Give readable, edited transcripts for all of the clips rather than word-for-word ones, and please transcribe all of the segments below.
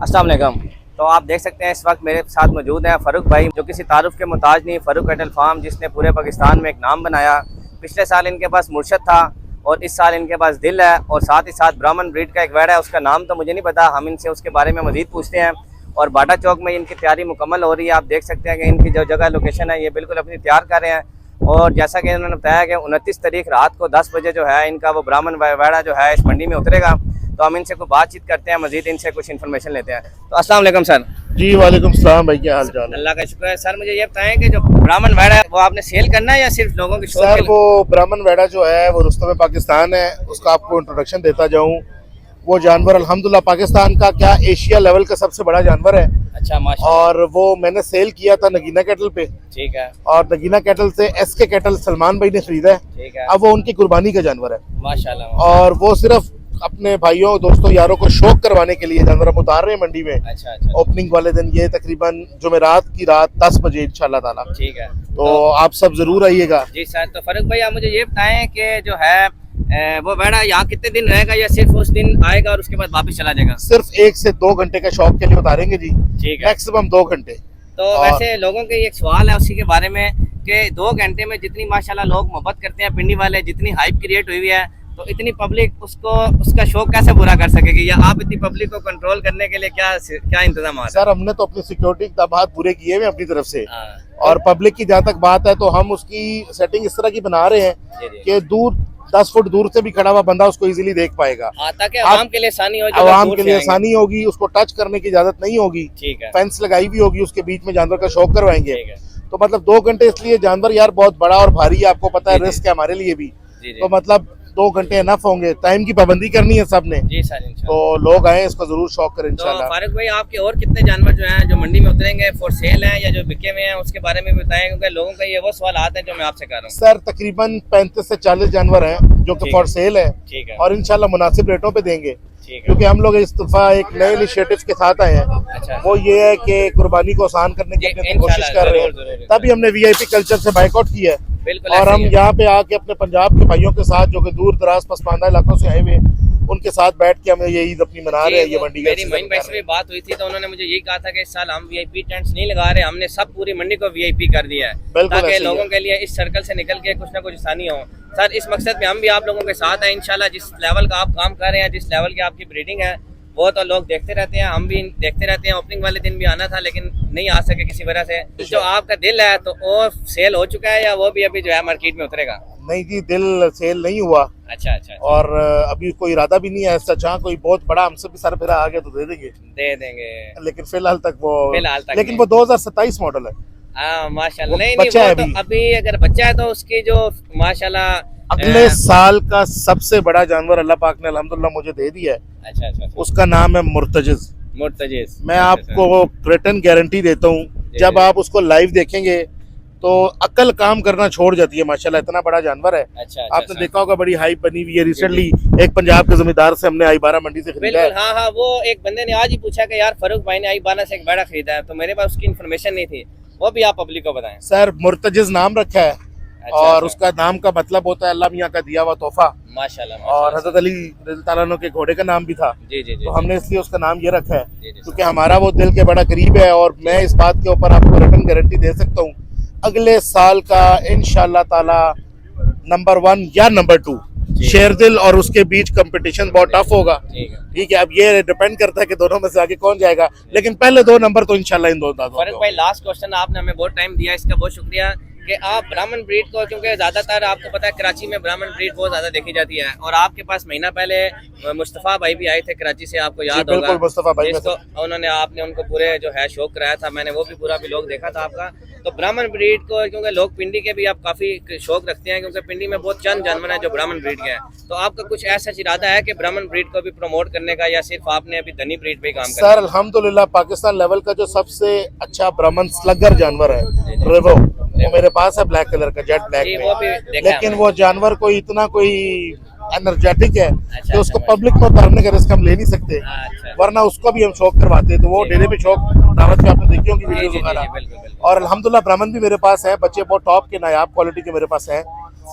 अस्सलाम वालेकुम। तो आप देख सकते हैं इस वक्त मेरे साथ मौजूद हैं फ़ारूक भाई, जो किसी तारुफ के मोहताज नहीं। फ़ारूक कैटल फार्म जिसने पूरे पाकिस्तान में एक नाम बनाया। पिछले साल इनके पास मुर्शद था और इस साल इनके पास दिल है, और साथ ही साथ ब्राह्मण ब्रीड का एक वैड़ है, उसका नाम तो मुझे नहीं पता, हम इनसे उसके बारे में मज़ीद पूछते हैं। और बाटा चौक में इनकी तैयारी मुकम्मल हो रही है। आप देख सकते हैं कि इनकी जो जगह लोकेशन है ये बिल्कुल अपनी तैयार कर रहे हैं। और जैसा कि इन्होंने बताया कि 29 तारीख रात को 10 बजे जो है इनका वो ब्राह्मण वैड़ा जो है इस मंडी में उतरेगा। तो हम इनसे कोई बातचीत करते हैं, मजीद इनसे कुछ इन्फॉर्मेशन लेते हैं। तो अस्सलाम वालेकुम सर। जी वालेकुम सलाम भाई, क्या हाल चाल है? अल्लाह का शुक्र है। सर मुझे ये बताएं कि जो ब्राह्मण वैड़ा है वो आपने सेल करना है या सिर्फ लोगों की शौक सर के लिए? वो ब्राह्मण वैड़ा जो है वो रुस्तम पाकिस्तान है, उसका आपको इंट्रोडक्शन देता जाऊं। वो जानवर अल्हम्दुलिल्लाह पाकिस्तान का क्या एशिया लेवल का सबसे बड़ा जानवर है। अच्छा माशाल्लाह। और वो मैंने सेल किया था नगीना कैटल पे, ठीक है और नगीना कैटल से एसके कैटल सलमान भाई ने खरीदा है। ठीक है अब वो उनकी कुर्बानी का जानवर है, माशाल्लाह। और वो सिर्फ अपने भाइयों दोस्तों यारों को शौक करवाने के लिए जानवर हम उतार रहे हैं मंडी में। अच्छा अच्छा ओपनिंग वाले दिन ये तकरीबन जुमेरात की रात 10 बजे इंशाल्लाह ताला। ठीक है। तो आप सब जरूर आइएगा। जी सर। तो फारूक भाई आप मुझे ये बताएं कि जो है वो वैड़ा यहाँ कितने दिन रहेगा या सिर्फ उस दिन आएगा और उसके बाद वापस चला जाएगा? सिर्फ 1 से 2 घंटे का शौक के लिए उतारेंगे जी, ठीक है। मैक्सिमम 2 घंटे। तो वैसे लोगों के एक सवाल है उसी के बारे में कि 2 घंटे में जितनी माशाल्लाह लोग मोहब्बत करते हैं पिंडी वाले, जितनी हाइप क्रिएट हुई है, तो इतनी पब्लिक उसको उसका शौक कैसे पूरा कर सकेगी? या आप इतनी पब्लिक को कंट्रोल करने के लिए क्या इंतजाम है? सर हमने तो अपनी सिक्योरिटी इक़दामात पूरे किए हुए अपनी तरफ से, हाँ। और पब्लिक की जहाँ तक बात है तो हम उसकी सेटिंग इस तरह की बना रहे हैं जी, जी। कि दूर 10 फुट दूर से भी खड़ा हुआ बंदा उसको इजीली देख पाएगा। ताकि आवाम के लिए आसानी हो, आवाम के लिए आसानी होगी, उसको टच करने की इजाजत नहीं होगी। ठीक है। फेंस लगाई भी होगी, उसके बीच में जानवर का शौक करवाएंगे। ठीक है। तो मतलब 2 घंटे, इसलिए जानवर यार बहुत बड़ा और भारी है, आपको पता है, रिस्क है हमारे लिए भी। जी, जी। तो मतलब 2 घंटे इनफ होंगे। टाइम की पाबंदी करनी है सबने, जी सर इंशाल्लाह। तो लोग आए, इसको जरूर शौक करें तो इंशाल्लाह। फारूक भाई आपके और कितने जानवर जो हैं जो मंडी में उतरेंगे फॉर सेल हैं या जो बिके हुए हैं उसके बारे में भी बताएं, क्योंकि लोगों का ये वो सवाल आते हैं जो मैं आपसे कर रहा हूँ। सर तकरीबन 35 से 40 जानवर हैं जो कि ठीक फॉर सेल है, ठीक है। और इंशाल्लाह मुनासिब रेटों पे देंगे, ठीक है। क्योंकि हम लोग इस दफा एक नए इनिशिएटिव के साथ आए हैं। अच्छा। वो ये है कि कुर्बानी को आसान करने की जी, अपनी कोशिश इंशाल्लाह, कर रहे जरूर, हैं। जरूर, तभी हमने वीआईपी कल्चर से बाइकआउट किया है, बिल्कुल और ऐसे हम ही है। यहाँ पे आके अपने पंजाब के भाइयों के साथ जो कि दूर दराज पसमानदा इलाकों से आए हुए, उनके साथ बैठ के हमें ये ईद अपनी मना रहे हैं। ये मंडी का मेरी मोइन भाई से भी बात हुई थी तो उन्होंने मुझे यही कहा था कि इस साल हम वीआईपी टेंट्स नहीं लगा रहे, हमने सब पूरी मंडी को वीआईपी कर दिया है, बिल्कुल ताकि ऐसे ही लोगों है। के लिए इस सर्कल से निकल के कुछ ना कुछ आसानी हो। सर इस मकसद में हम भी आप लोगों के साथ हैं इंशाल्लाह। जिस लेवल का आप काम कर रहे हैं, जिस लेवल की आपकी ब्रीडिंग है, वो तो लोग देखते रहते हैं, हम भी देखते रहते हैं। ओपनिंग वाले दिन भी आना था लेकिन नहीं आ सके किसी वजह से। जो आपका दिल है तो वो सेल हो चुका है या वो भी अभी जो है मार्केट में उतरेगा? नहीं जी, दिल सेल नहीं हुआ, अच्छा अच्छा। और अभी कोई इरादा भी नहीं है ऐसा। जहाँ कोई बहुत बड़ा हमसे भी सर फिरा आ गया तो दे देंगे, दे देंगे, लेकिन फिलहाल तक लेकिन नहीं। वो 2027 मॉडल है। हाँ माशाल्लाह। वो नहीं बच्चा वो है तो अभी अगर बच्चा है तो उसकी जो माशाल्लाह अगले साल का सबसे बड़ा जानवर अल्लाह पाक ने अल्हम्दुलिल्लाह मुझे दे दिया है। अच्छा अच्छा। उसका नाम है मुर्तजिज। मुर्तजिज। मैं आपको रिटर्न गारंटी देता हूँ, जब आप उसको लाइव देखेंगे तो अकल काम करना छोड़ जाती है। माशाल्लाह इतना बड़ा जानवर है। अच्छा। आपने देखा होगा, बड़ी हाइप बनी हुई है। रिसेंटली एक पंजाब के जमींदार से हमने आई-12 मंडी से खरीदा है। बिल्कुल हाँ हाँ। वो एक बंदे ने आज ही पूछा कि यार फारूक भाई ने आई-12 से एक बड़ा खरीदा है, तो मेरे पास उसकी इन्फॉर्मेशन नहीं थी, वो भी आप पब्लिक को बताएं। सर मुर्तजिज नाम रखा है, अच्छा, और अच्छा। उसका नाम का मतलब होता है अल्लाह मियाँ का दिया हुआ तोहफा। माशाल्लाह और माशाल्लाह। हजरत अली रज़ी अल्लाह अन्हु के घोड़े का नाम भी था, जी जी जी। तो हमने इसलिए उसका नाम ये रखा है जी, जी, क्योंकि हमारा वो दिल के बड़ा करीब है। और मैं इस बात के ऊपर आपको रिटर्न गारंटी दे सकता हूँ, अगले साल का इंशाल्लाह ताला नंबर 1 या नंबर 2 शेरदिल और उसके बीच कंपटीशन बहुत टफ होगा। ठीक है। ठीक है, अब ये डिपेंड करता है कि दोनों में से आगे कौन जाएगा, लेकिन पहले 2 नंबर तो इंशाल्लाह इन दोनों फारूक भाई लास्ट क्वेश्चन, आपने हमें बहुत टाइम दिया, इसका बहुत शुक्रिया कि आप ब्राह्मण ब्रीड को, क्योंकि ज़्यादातर आपको पता है कराची में ब्राह्मण ब्रीड बहुत ज़्यादा देखी जाती है, और आपके पास महीना पहले मुस्तफ़ा भाई भी आए थे कराची से, आपको याद होगा। बिल्कुल, मुस्तफ़ा भाई जिसको उन्होंने आपने उनको पूरे जो है शौक कराया था, मैंने वो भी पूरा भी लोग देखा था आपका। तो ब्राह्मण ब्रीड को, क्योंकि लोग पिंडी के भी आप काफ़ी शौक रखते हैं, क्योंकि पिंडी में बहुत चंद जानवर हैं जो ब्राह्मण ब्रीड के हैं, तो आपका कुछ ऐसा इरादा है कि ब्राह्मण ब्रीड को भी प्रमोट करने का, या सिर्फ आपने अभी धनी ब्रीड पे काम सर अल्हम्दुलिल्लाह पाकिस्तान लेवल का जो सबसे अच्छा ब्राह्मण स्लगर जानवर है रेवो, वो मेरे पास है, ब्लैक कलर का, जेट ब्लैक जी, में। वो भी देखा लेकिन है। वो जानवर कोई इतना कोई एनर्जेटिक है अच्छा, कि उसको अच्छा, पब्लिक को उतारने का रिस्क हम ले नहीं सकते, अच्छा। वरना उसको भी हम शौक करवाते हैं। तो वो डेरे पे शौक दावत पे आपने देखी होंगी वीडियोस जी, जी, वगैरह। जी, बिल्कुल, बिल्कुल। और अल्हम्दुलिल्लाह ब्राह्मण भी मेरे पास है, बच्चे बहुत टॉप के नायाब क्वालिटी के मेरे पास हैं।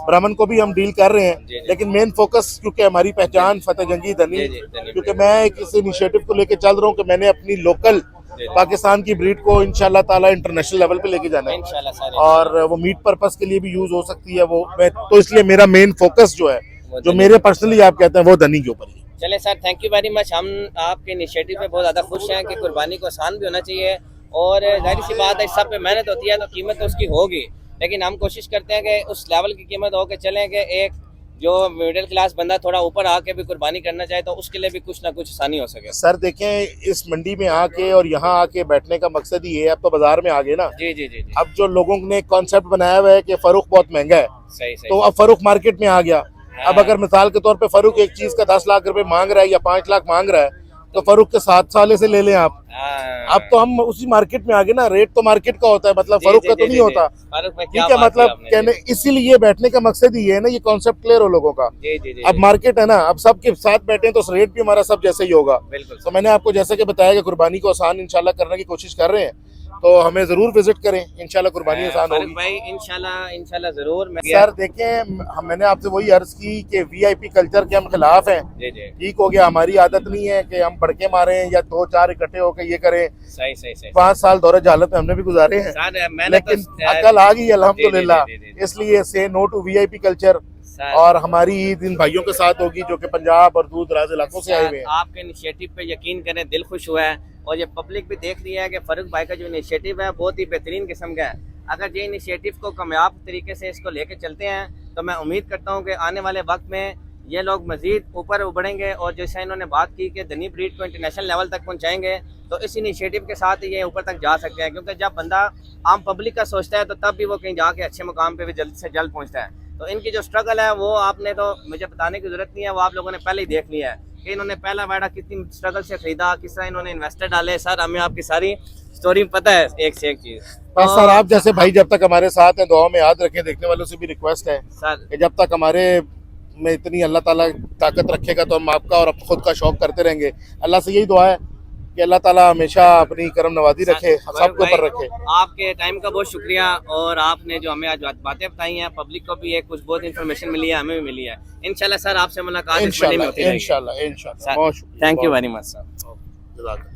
ब्राह्मण को भी हम डील कर रहे जी, हैं, जी। लेकिन मेन फोकस क्योंकि हमारी पहचान फतेह जंगी धनी, जी, जी, धनी क्योंकि मैं एक इस इनिशिएटिव को लेके चल रहा हूँ कि मैंने अपनी लोकल जी। पाकिस्तान की ब्रीड को इंशाल्लाह ताला इंटरनेशनल लेवल पे लेके जाना है, इंशाल्लाह सर, और वो मीट पर्पस के लिए भी यूज हो सकती है वो। मैं तो इसलिए मेरा मेन फोकस जो है, वो जो धनी मेरे पर्सनली आप कहते हैं, वो धनी के ऊपर है। चले sir, thank you very much. हम आपके इनिशिएटिव पे बहुत ज़्यादा खुश हैं कि कुर्बानी को आसान भी होना चाहिए, और जाहिर सी बात है, इस सब पे मेहनत होती है तो कीमत तो उसकी होगी, लेकिन हम कोशिश करते हैं कि उस लेवल की कीमत हो के चलें कि एक जो मिडिल क्लास बंदा थोड़ा ऊपर आके भी कुर्बानी करना चाहे तो उसके लिए भी कुछ ना कुछ आसानी हो सके। सर देखें, इस मंडी में आके और यहाँ आके बैठने का मकसद ही है, अब तो बाजार में आ गए ना। जी जी जी जी, अब जो लोगों ने कॉन्सेप्ट बनाया हुआ है कि फरूख बहुत महंगा है, सही सही। तो अब फरूख मार्केट में आ गया। अब अगर मिसाल के तौर पे फरूख एक चीज का 10 लाख रुपए मांग रहा है या 5 लाख मांग रहा है, तो फरूख के 7 साले से ले लें आप। हाँ। अब तो हम उसी मार्केट में आ गए ना, रेट तो मार्केट का होता है, मतलब जी, फरूख जी, का तो जी, नहीं जी, होता। फारूक भाई, क्या ठीक है, बात की मतलब आपने। कहने इसीलिए बैठने का मकसद ही है ना, ये कॉन्सेप्ट क्लियर हो लोगों का। जी जी जी, अब मार्केट है ना, अब सबके साथ बैठे हैं तो रेट भी हमारा सब जैसे ही होगा। बिल्कुल तो मैंने आपको जैसे कि बताया कि कुर्बानी को आसान इंशाल्लाह करने की कोशिश कर रहे हैं, तो हमें जरूर विजिट करें, इंशाल्लाह कुर्बानी आसान फारूक होगी। भाई, इंशाल्लाह इंशाल्लाह जरूर। सर देखें, मैंने आपसे वही अर्ज की कि वीआईपी कल्चर के हम खिलाफ हैं। जी जी, ठीक हो गया, हमारी आदत नहीं है कि हम भड़के मारें या 2-4 इकट्ठे होकर ये करें। सही सही सही। 5 साल दौरे जहालत में हमने भी गुजारे हैं, सर मैंने लेकिन तो अकल आ गई अल्हम्दुलिल्लाह। जी, जी, जी, जी। इसलिए से no to VIP culture. Sir, और हमारी ईद इन भाइयों के साथ होगी जो कि पंजाब और दूर दराज इलाकों से आए हुए हैं। आपके इनिशिएटिव पे यकीन करें, दिल खुश हुआ है, और ये पब्लिक भी देख रही है कि फारूक भाई का जो इनिशिएटिव है बहुत ही बेहतरीन किस्म का है। अगर ये इनिशिएटिव को कामयाब तरीके से इसको लेके चलते हैं तो मैं उम्मीद करता हूँ कि आने वाले वक्त में ये लोग मजीद ऊपर उभरेंगे, और जैसे इन्होंने बात की कि धनी ब्रीड को इंटरनेशनल लेवल तक पहुँचाएंगे, तो इस इनिशिएटिव के साथ ये ऊपर तक जा सकते हैं। क्योंकि जब बंदा आम पब्लिक का सोचता है तो तब भी वो कहीं जाके अच्छे मुकाम पे भी जल्द से जल्द पहुँचता है। तो इनकी जो स्ट्रगल है वो आपने तो मुझे बताने की जरूरत नहीं है, वो आप लोगों ने पहले ही देख लिया है कि इन्होंने पहला वाड़ा कितनी स्ट्रगल से खरीदा, किस तरह इन्होंने इन्वेस्टर डाले। सर हमें आपकी सारी स्टोरी पता है, एक से एक चीज़। बस सर, आप जैसे भाई जब तक हमारे साथ हैं, दुआ में याद रखें। देखने वालों से भी रिक्वेस्ट है सर कि जब तक हमारे में इतनी अल्लाह ताला ताकत रखेगा तो हम आपका और खुद का शौक करते रहेंगे। अल्लाह से यही दुआ है कि अल्लाह ताला हमेशा अपनी करम नवाजी रखे, सबके ऊपर रखे। आपके टाइम का बहुत शुक्रिया, और आपने जो हमें आज बातें बताई हैं, पब्लिक को भी एक कुछ बहुत इन्फॉर्मेशन मिली है, हमें भी मिली है। इंशाल्लाह सर आपसे मुलाकात इस मंडी में होती रहेगी। इंशाल्लाह सर, बहुत शुक्रिया। Thank you very much sir. जज़ाकल्लाह।